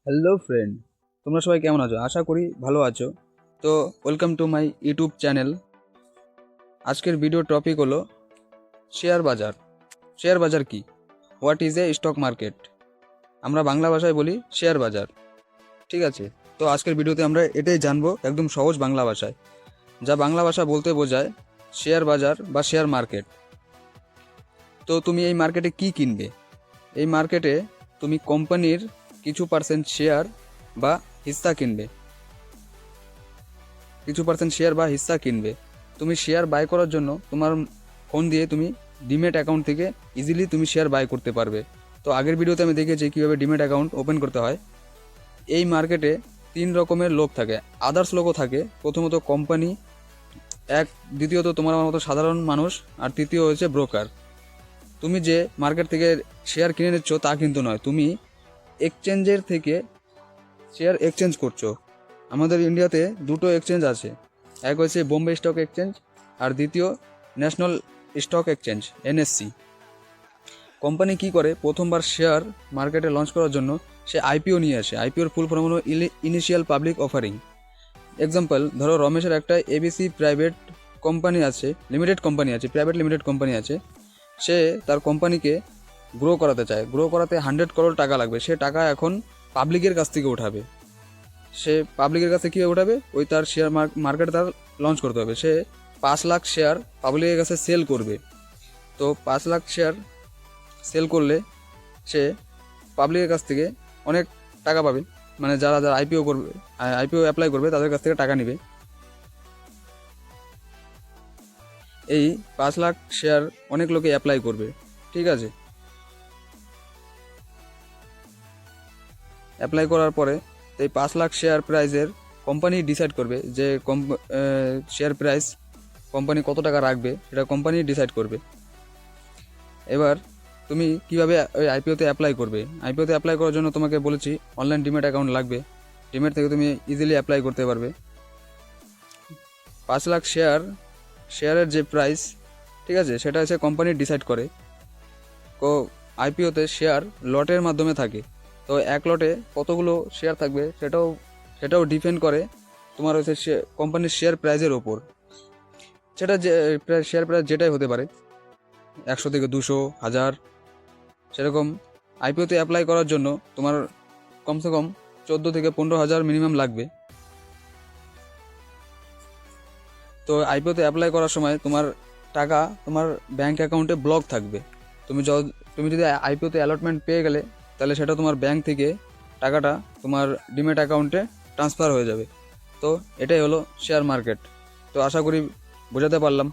Hello friend, তোমরা সবাই কেমন আছো? আশা করি ভালো আছো। তো welcome to my YouTube channel. আজকের ভিডিও টপিক হলো শেয়ার বাজার। শেয়ার বাজার কি? What is a stock market? আমরা বাংলা ভাষায় বলি শেয়ার বাজার। ঠিক আছে, তো আজকের ভিডিওতে আমরা এটাই জানবো একদম সহজ বাংলা ভাষায়, যা বাংলা ভাষা বলতে বোঝায় শেয়ার বাজার বা শেয়ার মার্কেট। তো তুমি এই মার্কেটে কি কিনবে? এই মার্কেটে তুমি কোম্পানির কিছু পার্সেন্ট শেয়ার বা হিস্সা কিনবে। তুমি শেয়ার বাই করার জন্য তোমার ফোন দিয়ে তুমি ডিমেট অ্যাকাউন্ট থেকে ইজিলি তুমি শেয়ার বাই করতে পারবে। তো আগের ভিডিওতে আমি দেখেছি কীভাবে ডিমেট অ্যাকাউন্ট ওপেন করতে হয়। এই মার্কেটে 3 রকমের লোক থাকে, আদার্স লোকও থাকে। প্রথমত কোম্পানি, দ্বিতীয়ত তোমার আমার মতো সাধারণ মানুষ, আর তৃতীয় হচ্ছে ব্রোকার। তুমি যে মার্কেট থেকে শেয়ার কিনে নিচ্ছ তা কিন্তু নয়, তুমি এক্সচেঞ্জের থেকে শেয়ার এক্সচেঞ্জ করছো। আমাদের ইন্ডিয়াতে দুটো এক্সচেঞ্জ আছে, এক হচ্ছে বোম্বে স্টক এক্সচেঞ্জ আর দ্বিতীয় national stock exchange NSC. Company কি করে, প্রথমবার শেয়ার মার্কেটে লঞ্চ করার জন্য সে আইপিও নিয়ে আসে। আইপিওর ফুল ফর্ম হলো ইনিশিয়াল পাবলিক অফারিং। এক্সাম্পল ধরো, রমেশের একটা এবিসি প্রাইভেট কোম্পানি আছে, প্রাইভেট লিমিটেড কোম্পানি আছে। সে তার কোম্পানিকে গ্রো করাতে চায়। গ্রো করাতে 100 করোড় টাকা লাগবে। সে টাকা এখন পাবলিকের কাছ থেকে উঠাবে। কীভাবে উঠাবে? ওই তার শেয়ার মার্কেটে তার লঞ্চ করতে হবে। সে 5 লাখ শেয়ার পাবলিকের কাছে সেল করবে। তো 5 লাখ শেয়ার সেল করলে সে পাবলিকের কাছ থেকে অনেক টাকা পাবে। মানে যারা যারা আইপিও অ্যাপ্লাই করবে তাদের কাছ থেকে টাকা নেবে। এই 5 লাখ শেয়ার অনেক লোকে অ্যাপ্লাই করবে। ঠিক আছে, অ্যাপ্লাই করার পরে এই 5 লাখ শেয়ার প্রাইজের কোম্পানি ডিসাইড করবে যে শেয়ার প্রাইস কোম্পানি কত টাকা রাখবে, সেটা কোম্পানি ডিসাইড করবে। এবার তুমি কিভাবে ওই আইপিওতে অ্যাপ্লাই করবে? আইপিওতে অ্যাপ্লাই করার জন্য তোমাকে বলেছি অনলাইন ডিমেট অ্যাকাউন্ট লাগবে। ডিমেট থেকে তুমি ইজিলি অ্যাপ্লাই করতে পারবে। 5 লাখ শেয়ারের যে প্রাইস, ঠিক আছে, সেটা হচ্ছে কোম্পানি ডিসাইড করে। আইপিওতে শেয়ার লটের মাধ্যমে থাকে। তো এক লটে কতগুলো শেয়ার থাকবে সেটাও ডিপেন্ড করে তোমার হচ্ছে কোম্পানির শেয়ার প্রাইজের ওপর। সেটা যে শেয়ার প্রাইস যেটাই হতে পারে, 100 থেকে 200, 1000, সেরকম। আইপিওতে অ্যাপ্লাই করার জন্য তোমার কমসে কম 14 থেকে 15 হাজার মিনিমাম লাগবে। তো আইপিওতে অ্যাপ্লাই করার সময় তোমার টাকা তোমার ব্যাঙ্ক অ্যাকাউন্টে ব্লক থাকবে। তুমি যদি আইপিওতে অ্যালটমেন্ট পেয়ে গেলে, তাহলে সেটা তোমার ব্যাঙ্ক থেকে টাকাটা তোমার ডিমেট অ্যাকাউন্টে ট্রান্সফার হয়ে যাবে। তো এটাই হলো শেয়ার মার্কেট। তো আশা করি বোঝাতে পারলাম।